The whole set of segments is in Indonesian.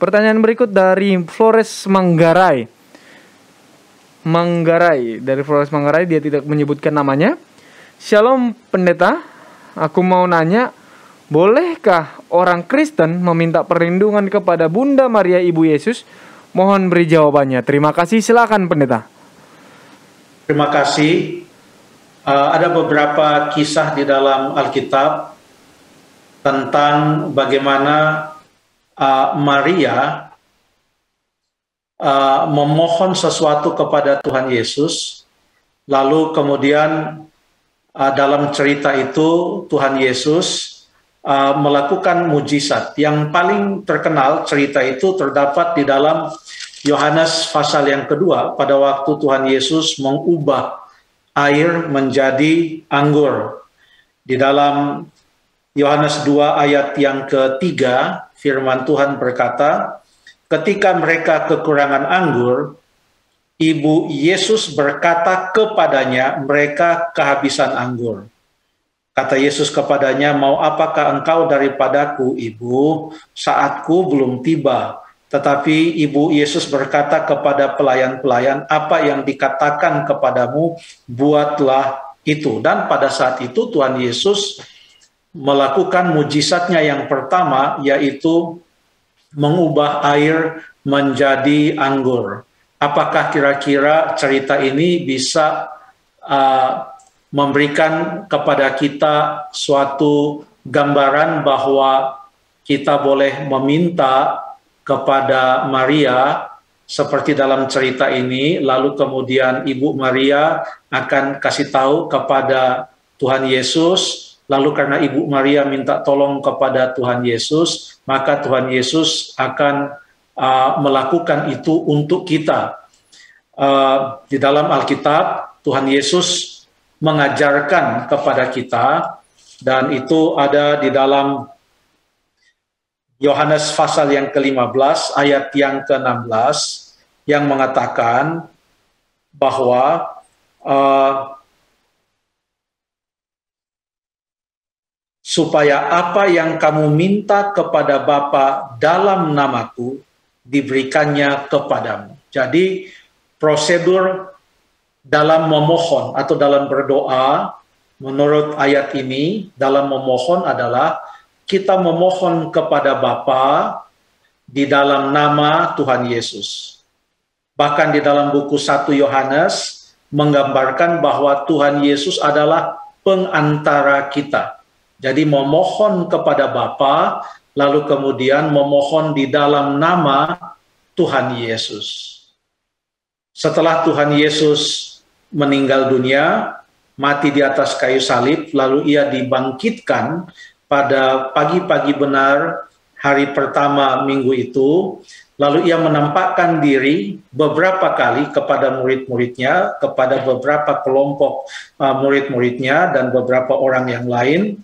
Pertanyaan berikut dari Flores Manggarai. Dari Flores Manggarai, dia tidak menyebutkan namanya. Shalom pendeta, aku mau nanya, bolehkah orang Kristen meminta perlindungan kepada Bunda Maria Ibu Yesus? Mohon beri jawabannya. Terima kasih, silakan pendeta. Terima kasih. Ada beberapa kisah di dalam Alkitab tentang bagaimana Maria memohon sesuatu kepada Tuhan Yesus, lalu kemudian dalam cerita itu Tuhan Yesus melakukan mujizat. Yang paling terkenal cerita itu terdapat di dalam Yohanes pasal yang kedua, pada waktu Tuhan Yesus mengubah air menjadi anggur. Di dalam Yohanes 2 ayat yang ketiga, firman Tuhan berkata, ketika mereka kekurangan anggur, Ibu Yesus berkata kepadanya, mereka kehabisan anggur. Kata Yesus kepadanya, mau apakah engkau daripadaku, Ibu? Saatku belum tiba. Tetapi Ibu Yesus berkata kepada pelayan-pelayan, apa yang dikatakan kepadamu, buatlah itu. Dan pada saat itu Tuhan Yesus melakukan mujizatnya yang pertama, yaitu mengubah air menjadi anggur. Apakah kira-kira cerita ini bisa memberikan kepada kita suatu gambaran bahwa kita boleh meminta kepada Maria seperti dalam cerita ini, lalu kemudian Ibu Maria akan kasih tahu kepada Tuhan Yesus, lalu karena Ibu Maria minta tolong kepada Tuhan Yesus, maka Tuhan Yesus akan melakukan itu untuk kita. Di dalam Alkitab, Tuhan Yesus mengajarkan kepada kita, dan itu ada di dalam Yohanes pasal yang ke-15 ayat yang ke-16 yang mengatakan bahwa supaya apa yang kamu minta kepada Bapa dalam namaku diberikannya kepadamu. Jadi prosedur dalam memohon atau dalam berdoa menurut ayat ini, dalam memohon adalah kita memohon kepada Bapa di dalam nama Tuhan Yesus. Bahkan di dalam buku 1 Yohanes menggambarkan bahwa Tuhan Yesus adalah pengantara kita. Jadi memohon kepada Bapa, lalu kemudian memohon di dalam nama Tuhan Yesus. Setelah Tuhan Yesus meninggal dunia, mati di atas kayu salib, lalu ia dibangkitkan pada pagi-pagi benar hari pertama minggu itu, lalu ia menampakkan diri beberapa kali kepada murid-muridnya, kepada beberapa kelompok murid-muridnya dan beberapa orang yang lain.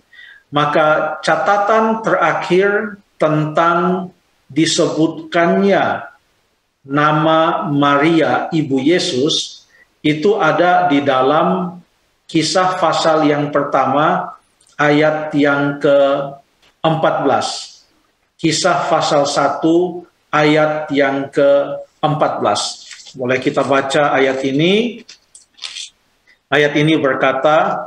Maka catatan terakhir tentang disebutkannya nama Maria Ibu Yesus itu ada di dalam Kisah pasal yang pertama ayat yang ke-14. Kisah pasal 1 ayat yang ke-14. Boleh kita baca ayat ini. Ayat ini berkata,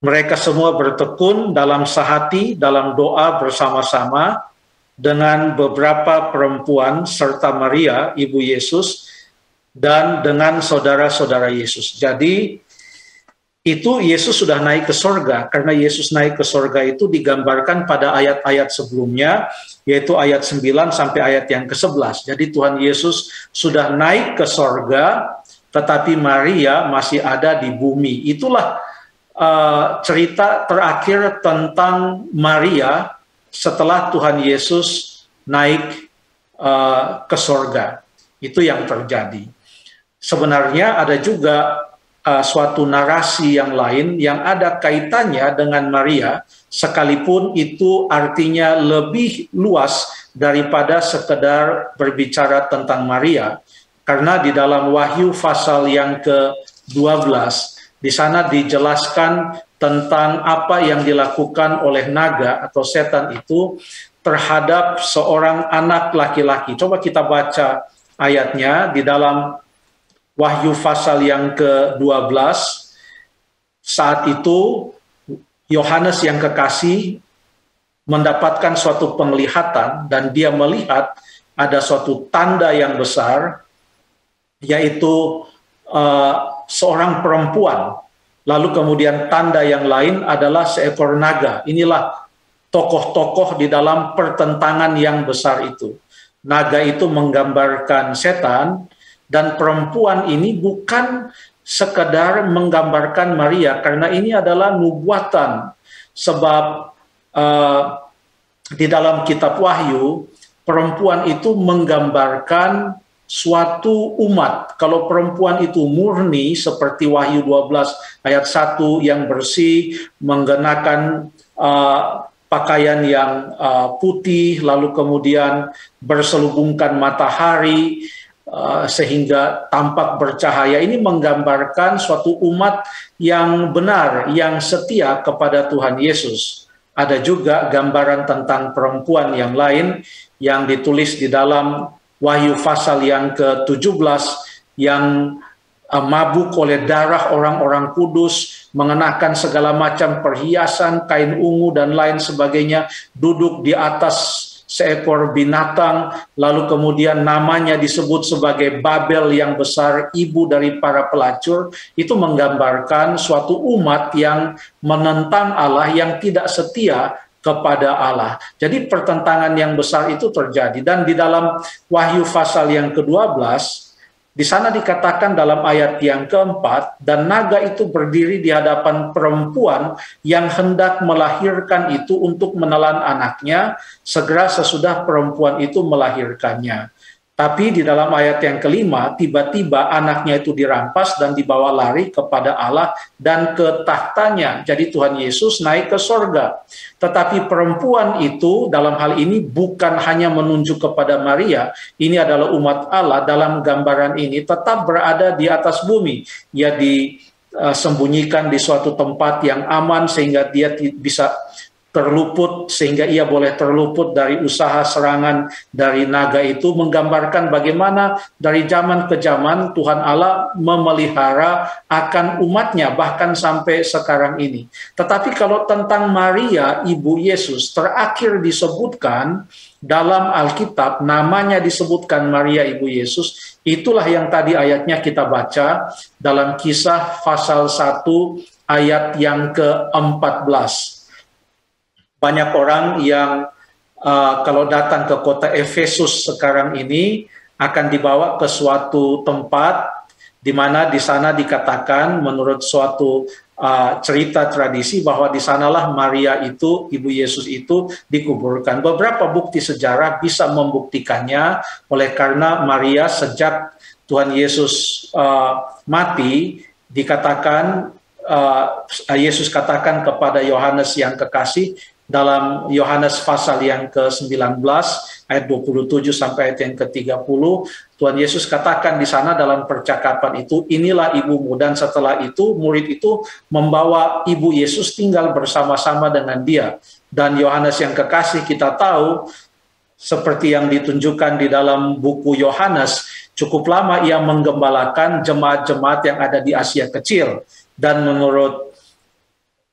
mereka semua bertekun dalam sehati, dalam doa bersama-sama dengan beberapa perempuan serta Maria, Ibu Yesus, dan dengan saudara-saudara Yesus. Jadi, itu Yesus sudah naik ke sorga. Karena Yesus naik ke sorga itu digambarkan pada ayat-ayat sebelumnya, yaitu ayat 9 sampai ayat yang ke-11. Jadi Tuhan Yesus sudah naik ke sorga, tetapi Maria masih ada di bumi. Itulah cerita terakhir tentang Maria setelah Tuhan Yesus naik ke sorga. Itu yang terjadi. Sebenarnya ada juga suatu narasi yang lain yang ada kaitannya dengan Maria, sekalipun itu artinya lebih luas daripada sekedar berbicara tentang Maria. Karena di dalam Wahyu pasal yang ke-12, di sana dijelaskan tentang apa yang dilakukan oleh naga atau setan itu terhadap seorang anak laki-laki. Coba kita baca ayatnya di dalam Wahyu pasal yang ke-12. Saat itu Yohanes yang kekasih mendapatkan suatu penglihatan dan dia melihat ada suatu tanda yang besar, yaitu seorang perempuan. Lalu kemudian tanda yang lain adalah seekor naga. Inilah tokoh-tokoh di dalam pertentangan yang besar itu. Naga itu menggambarkan setan, dan perempuan ini bukan sekedar menggambarkan Maria, karena ini adalah nubuatan. Sebab di dalam kitab Wahyu, perempuan itu menggambarkan suatu umat. Kalau perempuan itu murni seperti Wahyu 12 ayat 1 yang bersih, mengenakan pakaian yang putih, lalu kemudian berselubungkan matahari, sehingga tampak bercahaya, ini menggambarkan suatu umat yang benar, yang setia kepada Tuhan Yesus. Ada juga gambaran tentang perempuan yang lain yang ditulis di dalam Wahyu pasal yang ke-17, yang mabuk oleh darah orang-orang kudus, mengenakan segala macam perhiasan, kain ungu dan lain sebagainya, duduk di atas seekor binatang, lalu kemudian namanya disebut sebagai Babel yang besar, ibu dari para pelacur. Itu menggambarkan suatu umat yang menentang Allah, yang tidak setia kepada Allah. Jadi pertentangan yang besar itu terjadi. Dan di dalam Wahyu pasal yang ke-12, di sana dikatakan dalam ayat yang keempat, dan naga itu berdiri di hadapan perempuan yang hendak melahirkan itu untuk menelan anaknya, segera sesudah perempuan itu melahirkannya. Tapi di dalam ayat yang kelima, tiba-tiba anaknya itu dirampas dan dibawa lari kepada Allah dan ke tahtanya. Jadi Tuhan Yesus naik ke sorga. Tetapi perempuan itu dalam hal ini bukan hanya menunjuk kepada Maria, ini adalah umat Allah dalam gambaran ini, tetap berada di atas bumi. Ia disembunyikan di suatu tempat yang aman sehingga dia bisa terluput, sehingga ia boleh terluput dari usaha serangan dari naga itu, menggambarkan bagaimana dari zaman ke zaman Tuhan Allah memelihara akan umatnya bahkan sampai sekarang ini. Tetapi kalau tentang Maria ibu Yesus, terakhir disebutkan dalam Alkitab, namanya disebutkan Maria ibu Yesus, itulah yang tadi ayatnya kita baca dalam Kisah pasal 1 ayat yang ke-14. Banyak orang yang kalau datang ke kota Efesus sekarang ini akan dibawa ke suatu tempat di mana di sana dikatakan menurut suatu cerita tradisi bahwa di sanalah Maria itu, ibu Yesus itu dikuburkan. Beberapa bukti sejarah bisa membuktikannya, oleh karena Maria sejak Tuhan Yesus mati, dikatakan Yesus katakan kepada Yohanes yang kekasih dalam Yohanes pasal yang ke-19 ayat 27 sampai ayat yang ke-30, Tuhan Yesus katakan di sana dalam percakapan itu, inilah ibumu. Dan setelah itu murid itu membawa ibu Yesus tinggal bersama-sama dengan dia. Dan Yohanes yang kekasih, kita tahu seperti yang ditunjukkan di dalam buku Yohanes, cukup lama ia menggembalakan jemaat-jemaat yang ada di Asia Kecil. Dan menurut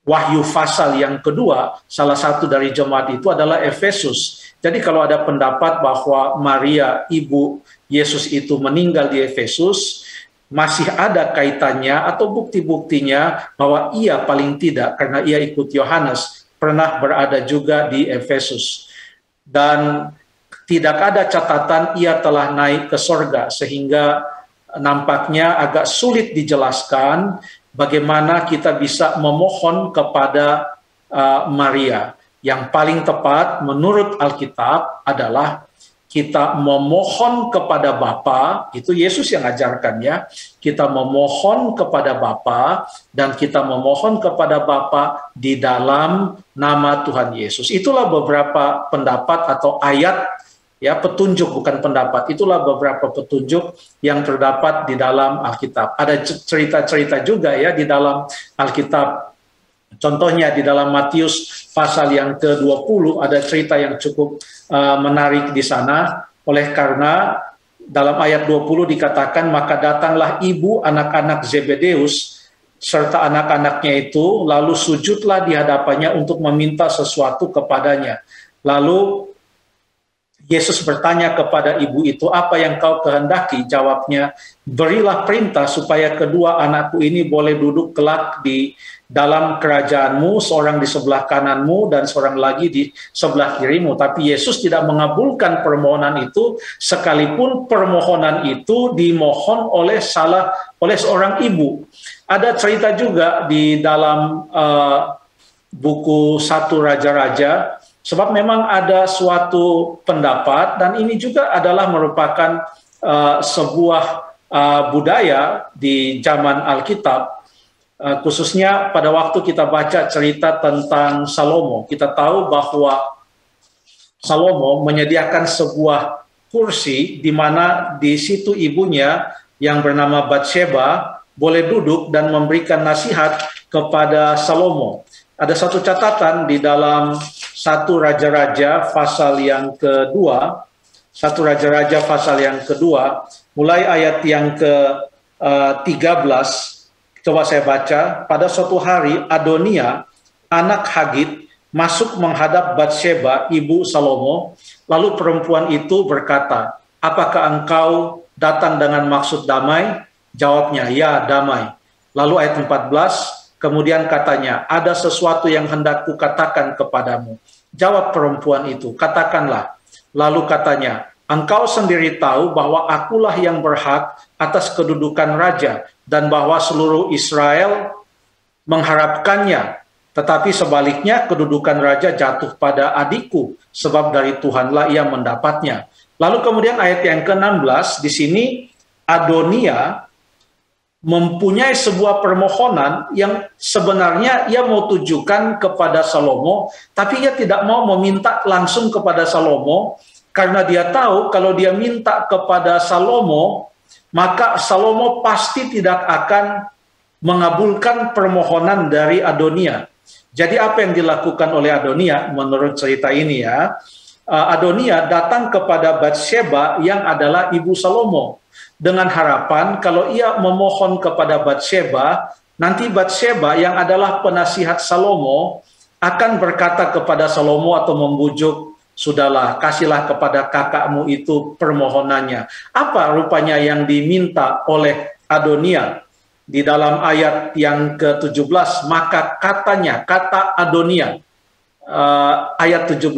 Wahyu pasal yang kedua, salah satu dari jemaat itu adalah Efesus. Jadi kalau ada pendapat bahwa Maria, ibu Yesus itu meninggal di Efesus, masih ada kaitannya atau bukti-buktinya bahwa ia paling tidak, karena ia ikut Yohanes, pernah berada juga di Efesus. Dan tidak ada catatan ia telah naik ke sorga, sehingga nampaknya agak sulit dijelaskan bagaimana kita bisa memohon kepada Maria. Yang paling tepat menurut Alkitab adalah kita memohon kepada Bapa, itu Yesus yang ajarkannya, kita memohon kepada Bapa dan kita memohon kepada Bapa di dalam nama Tuhan Yesus. Itulah beberapa pendapat atau ayat, ya, petunjuk, bukan pendapat. Itulah beberapa petunjuk yang terdapat di dalam Alkitab. Ada cerita-cerita juga ya di dalam Alkitab Contohnya di dalam Matius pasal yang ke-20 ada cerita yang cukup menarik di sana. Oleh karena dalam ayat 20 dikatakan, maka datanglah ibu anak-anak Zebedeus serta anak-anaknya itu, lalu sujudlah di hadapannya untuk meminta sesuatu kepadanya. Lalu Yesus bertanya kepada ibu itu, apa yang kau kehendaki? Jawabnya, berilah perintah supaya kedua anakku ini boleh duduk kelak di dalam kerajaanmu, seorang di sebelah kananmu dan seorang lagi di sebelah kirimu. Tapi Yesus tidak mengabulkan permohonan itu, sekalipun permohonan itu dimohon oleh seorang ibu. Ada cerita juga di dalam buku 1 Raja-Raja, sebab memang ada suatu pendapat, dan ini juga adalah merupakan sebuah budaya di zaman Alkitab, khususnya pada waktu kita baca cerita tentang Salomo. Kita tahu bahwa Salomo menyediakan sebuah kursi di mana di situ ibunya yang bernama Batsheba boleh duduk dan memberikan nasihat kepada Salomo. Ada satu catatan di dalam 1 Raja-Raja pasal yang kedua, 1 Raja-Raja pasal yang kedua, mulai ayat yang ke-13, coba saya baca. Pada suatu hari Adonia, anak Hagit, masuk menghadap Batsheba, ibu Salomo, lalu perempuan itu berkata, apakah engkau datang dengan maksud damai? Jawabnya, ya, damai. Lalu ayat 14, kemudian katanya, ada sesuatu yang hendak kukatakan kepadamu. Jawab perempuan itu, katakanlah. Lalu katanya, engkau sendiri tahu bahwa akulah yang berhak atas kedudukan raja, dan bahwa seluruh Israel mengharapkannya. Tetapi sebaliknya kedudukan raja jatuh pada adikku, sebab dari Tuhanlah ia mendapatnya. Lalu kemudian ayat yang ke-16, di sini Adonia mempunyai sebuah permohonan yang sebenarnya ia mau tujukan kepada Salomo, tapi ia tidak mau meminta langsung kepada Salomo, karena dia tahu kalau dia minta kepada Salomo, maka Salomo pasti tidak akan mengabulkan permohonan dari Adonia. Jadi apa yang dilakukan oleh Adonia menurut cerita ini ya, Adonia datang kepada Batsheba yang adalah ibu Salomo, dengan harapan kalau ia memohon kepada Batsheba, nanti Batsheba yang adalah penasihat Salomo akan berkata kepada Salomo atau membujuk, sudahlah, kasihlah kepada kakakmu itu permohonannya. Apa rupanya yang diminta oleh Adonia? Di dalam ayat yang ke-17, maka katanya, kata Adonia, ayat 17,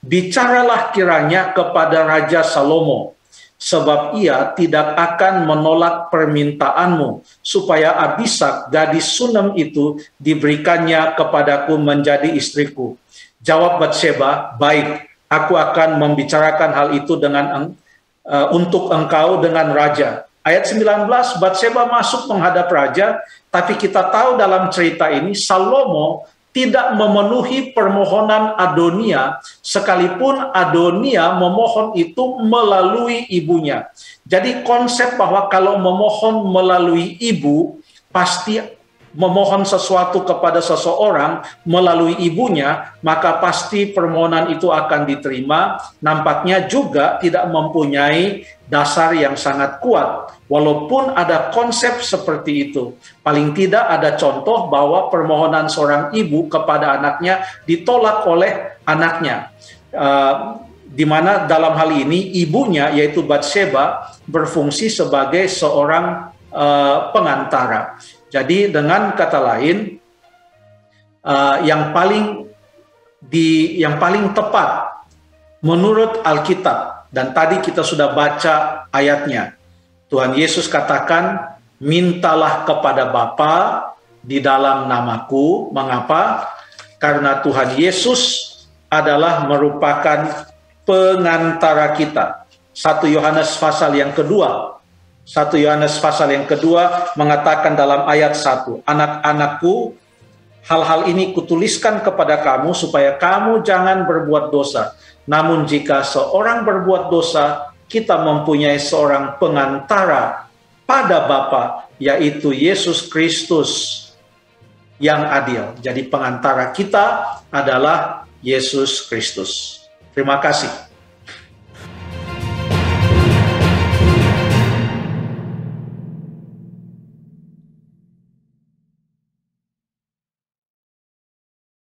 bicaralah kiranya kepada Raja Salomo, sebab ia tidak akan menolak permintaanmu, supaya Abisak, gadis Sunem itu, diberikannya kepadaku menjadi istriku. Jawab Batsheba, baik, aku akan membicarakan hal itu untuk engkau dengan raja. Ayat 19, Batsheba masuk menghadap raja, tapi kita tahu dalam cerita ini, Salomo tidak memenuhi permohonan Adonia, sekalipun Adonia memohon itu melalui ibunya. Jadi konsep bahwa kalau memohon melalui ibu, pasti memohon sesuatu kepada seseorang melalui ibunya, maka pasti permohonan itu akan diterima, nampaknya juga tidak mempunyai dasar yang sangat kuat. Walaupun ada konsep seperti itu, paling tidak ada contoh bahwa permohonan seorang ibu kepada anaknya ditolak oleh anaknya. Di mana dalam hal ini ibunya, yaitu Batsheba, berfungsi sebagai seorang pengantara. Jadi dengan kata lain, yang paling tepat menurut Alkitab, dan tadi kita sudah baca ayatnya, Tuhan Yesus katakan, mintalah kepada Bapa di dalam namaku. Mengapa? Karena Tuhan Yesus adalah merupakan pengantara kita. 1 Yohanes pasal yang kedua, 1 Yohanes pasal yang kedua mengatakan dalam ayat 1, anak-anakku, hal-hal ini kutuliskan kepada kamu supaya kamu jangan berbuat dosa. Namun jika seorang berbuat dosa, kita mempunyai seorang pengantara pada Bapa, yaitu Yesus Kristus. yang adil. Jadi pengantara kita adalah Yesus Kristus. Terima kasih.